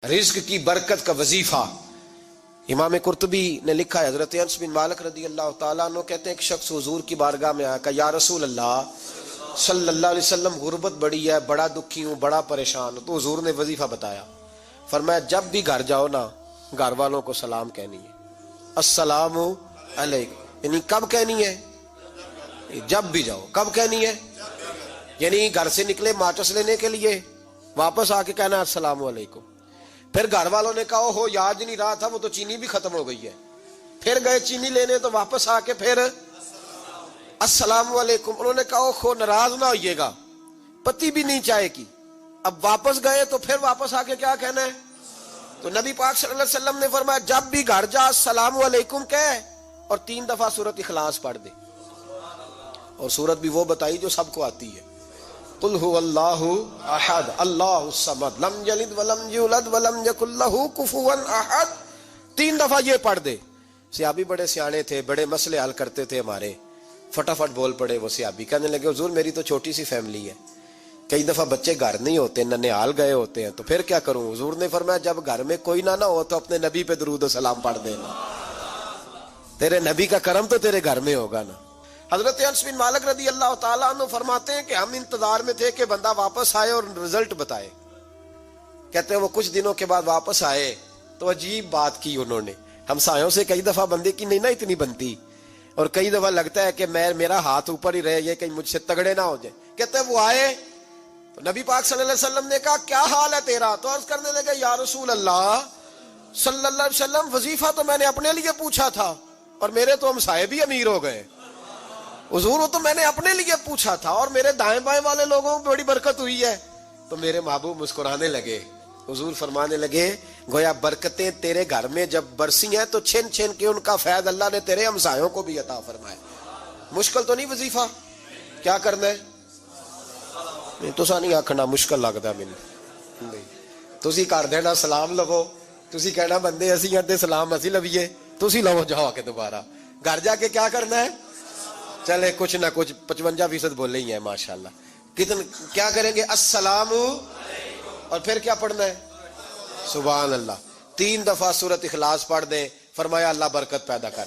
رزق کی برکت کا وظیفہ امام قرطبی نے لکھا ہے، حضرت انس بن مالک رضی اللہ تعالیٰ عنہ کہتے ہیں ایک شخص حضور کی بارگاہ میں آیا، کہا یا رسول اللہ صلی اللہ علیہ وسلم غربت بڑی ہے، بڑا دکھی ہوں، بڑا پریشان ہوں۔ تو حضور نے وظیفہ بتایا، فرمایا جب بھی گھر جاؤ نا گھر والوں کو سلام کہنی ہے، السلام علیکم۔ یعنی کب کہنی ہے؟ جب بھی جاؤ۔ کب کہنی ہے؟ یعنی گھر سے نکلے ماچس لینے کے لیے، واپس آ کے کہنا السلام علیکم۔ پھر گھر والوں نے کہا ہو یاد نہیں رہا تھا، وہ تو چینی بھی ختم ہو گئی ہے، پھر گئے چینی لینے تو واپس آ کے پھر السلام علیکم۔ انہوں نے کہا ہو ناراض نہ ہوئیے گا، پتی بھی نہیں چائے کی۔ اب واپس گئے تو پھر واپس آ کے کیا کہنا ہے؟ تو نبی پاک صلی اللہ علیہ وسلم نے فرمایا جب بھی گھر جا السلام علیکم کہے اور 3 دفعہ سورۃ اخلاص پڑھ دے، اور سورت بھی وہ بتائی جو سب کو آتی ہے، قل هو اللہ احد اللہ الصمد لم یلد ولم یولد ولم یکن لہ کفوا احد۔ 3 دفعہ یہ پڑھ دے۔ صحابی بڑے سیانے تھے، بڑے مسئلے حل کرتے تھے ہمارے، فٹافٹ بول پڑے وہ صحابی، کہنے لگے حضور میری تو چھوٹی سی فیملی ہے، کئی دفعہ بچے گھر نہیں ہوتے، ننھیال گئے ہوتے ہیں، تو پھر کیا کروں؟ حضور نے فرمایا جب گھر میں کوئی نہ ہو تو اپنے نبی پہ درود و سلام پڑھ دینا، تیرے نبی کا کرم تو تیرے گھر میں ہوگا نا۔ حضرت انس بن مالک رضی اللہ تعالیٰ عنہ فرماتے ہیں کہ ہم انتظار میں تھے کہ بندہ واپس آئے اور رزلٹ بتائے۔ کہتے ہیں وہ کچھ دنوں کے بعد واپس آئے تو عجیب بات کی انہوں نے، ہمسایوں سے کئی دفعہ بندے کی نہیں نا اتنی بنتی، اور کئی دفعہ لگتا ہے کہ میرا ہاتھ اوپر ہی رہے، یہ کہیں مجھ سے تگڑے نہ ہو جائے۔ کہتے ہیں وہ آئے تو نبی پاک صلی اللہ علیہ وسلم نے کہا کیا حال ہے تیرا؟ تو عرض کرنے لگے یا رسول اللہ صلی اللہ علیہ وسلم وظیفہ تو میں نے اپنے لیے پوچھا تھا اور میرے تو ہمسائے بھی امیر ہو گئے۔ حضور تو میں نے اپنے لیے پوچھا تھا اور میرے دائیں بائیں والے لوگوں کو بڑی برکت ہوئی ہے۔ تو میرے محبوب مسکرانے لگے، حضور فرمانے لگے گویا برکتیں تیرے گھر میں جب برسی ہیں تو چھن چھن کے ان کا فیض اللہ نے تیرے ہمسایوں کو بھی عطا فرمایا۔ مشکل تو نہیں وظیفہ؟ کیا کرنا ہے؟ تو نہیں آکھنا مشکل لگتا مینوں، تسی کر دینا سلام لو، تسی کہنا بندے اسی ہیں تے سلام اسی لویے، تسی لو جاؤ کے دوبارہ گھر جا کے کیا کرنا ہے؟ چلے کچھ نہ کچھ 55% بولے ہی ہیں ماشاءاللہ۔ کیا کریں گے؟ السلام، اور پھر کیا پڑھنا ہے؟ سبحان اللہ۔ 3 دفعہ سورۃ اخلاص پڑھ دیں، فرمایا اللہ برکت پیدا کر